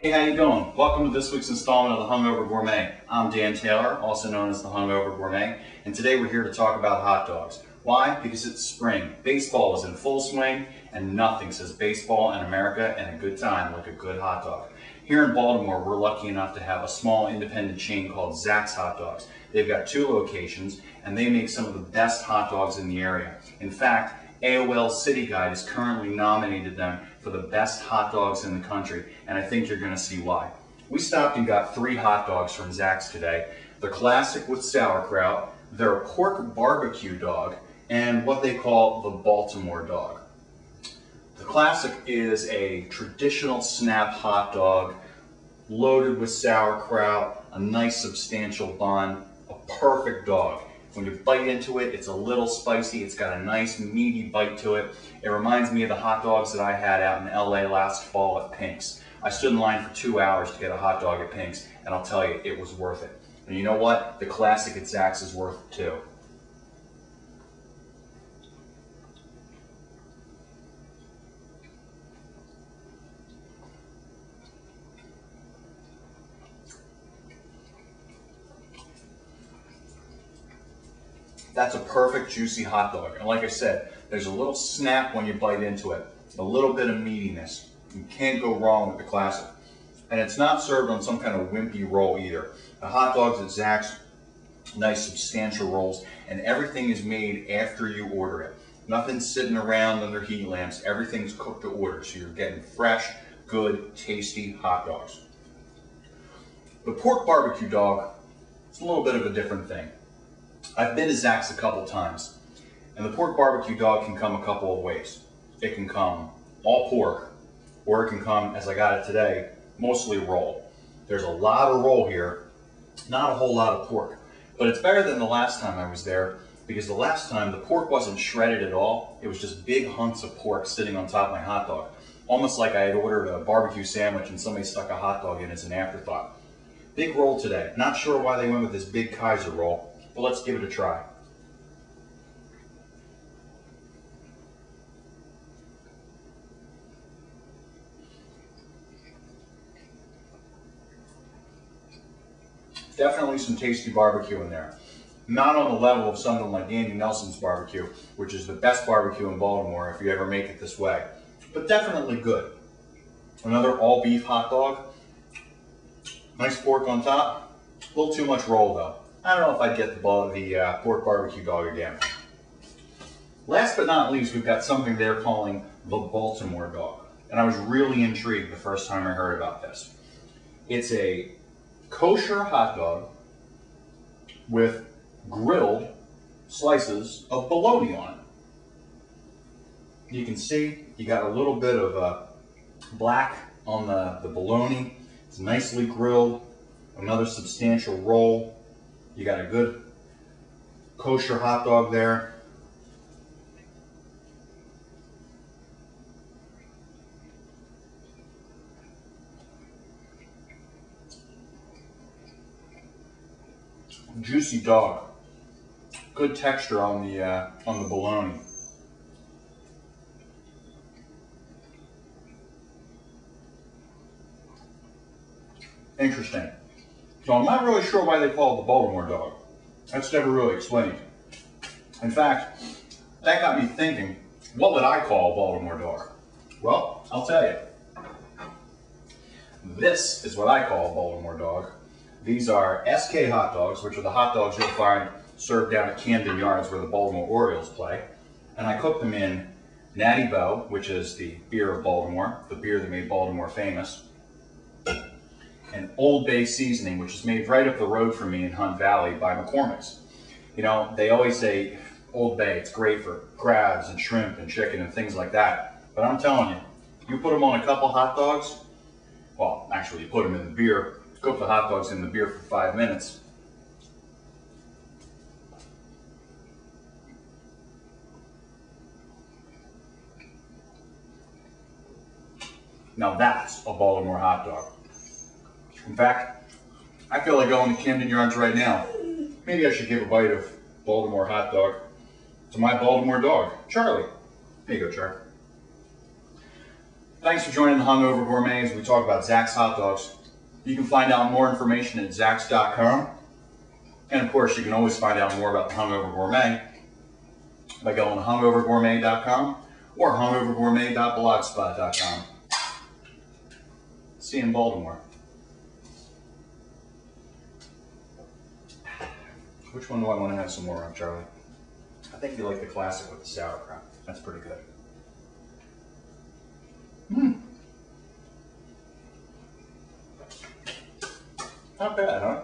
Hey, how you doing? Welcome to this week's installment of the Hungover Gourmet. I'm Dan Taylor, also known as the Hungover Gourmet, and today we're here to talk about hot dogs. Why? Because it's spring. Baseball is in full swing, and nothing says baseball in America and a good time like a good hot dog. Here in Baltimore, we're lucky enough to have a small independent chain called Zacks Hot Dogs. They've got 2 locations, and they make some of the best hot dogs in the area. In fact, AOL City Guide has currently nominated them for the best hot dogs in the country, and I think you're going to see why. We stopped and got 3 hot dogs from Zacks today. The classic with sauerkraut, their pork barbecue dog, and what they call the Baltimore Dog. The classic is a traditional snap hot dog loaded with sauerkraut, a nice substantial bun, a perfect dog. When you bite into it, it's a little spicy. It's got a nice meaty bite to it. It reminds me of the hot dogs that I had out in LA last fall at Pink's. I stood in line for 2 hours to get a hot dog at Pink's, and I'll tell you, it was worth it. And you know what? The classic at Zacks is worth it too. That's a perfect juicy hot dog. And like I said, there's a little snap when you bite into it, a little bit of meatiness. You can't go wrong with the classic. And it's not served on some kind of wimpy roll either. The hot dogs at Zacks, nice substantial rolls, and everything is made after you order it. Nothing's sitting around under heat lamps. Everything's cooked to order, so you're getting fresh, good, tasty hot dogs. The pork barbecue dog, it's a little bit of a different thing. I've been to Zacks a couple times, and the pork barbecue dog can come a couple of ways. It can come all pork, or it can come, as I got it today, mostly roll. There's a lot of roll here, not a whole lot of pork, but it's better than the last time I was there, because the last time the pork wasn't shredded at all. It was just big hunks of pork sitting on top of my hot dog, almost like I had ordered a barbecue sandwich and somebody stuck a hot dog in as an afterthought. Big roll today. Not sure why they went with this big Kaiser roll, but let's give it a try. Definitely some tasty barbecue in there. Not on the level of something like Andy Nelson's barbecue, which is the best barbecue in Baltimore if you ever make it this way, but definitely good. Another all beef hot dog. Nice pork on top. A little too much roll though. I don't know if I'd get the pork barbecue dog again. Last but not least, we've got something they're calling the Baltimore Dog. And I was really intrigued the first time I heard about this. It's a kosher hot dog with grilled slices of bologna on it. You can see you got a little bit of black on the bologna. It's nicely grilled. Another substantial roll. You got a good kosher hot dog there. Juicy dog. Good texture on the bologna. Interesting. So I'm not really sure why they call it the Baltimore Dog. That's never really explained. In fact, that got me thinking, what would I call a Baltimore Dog? Well, I'll tell you. This is what I call a Baltimore Dog. These are SK hot dogs, which are the hot dogs you'll find served down at Camden Yards where the Baltimore Orioles play. And I cook them in Natty Boh, which is the beer of Baltimore, the beer that made Baltimore famous. And Old Bay seasoning, which is made right up the road from me in Hunt Valley by McCormick's. You know, they always say Old Bay, it's great for crabs and shrimp and chicken and things like that. But I'm telling you, you put them on a couple hot dogs, well, actually you put them in the beer, cook the hot dogs in the beer for 5 minutes. Now that's a Baltimore hot dog. In fact, I feel like going to Camden Yards right now. Maybe I should give a bite of Baltimore hot dog to my Baltimore dog, Charlie. There you go, Charlie. Thanks for joining the Hungover Gourmet as we talk about Zacks Hot Dogs. You can find out more information at zacks.com. And of course, you can always find out more about the Hungover Gourmet by going to hungovergourmet.com or hungovergourmet.blogspot.com. See you in Baltimore. Which one do I want to have some more of, Charlie? I think you like the classic with the sauerkraut. That's pretty good. Not bad, huh?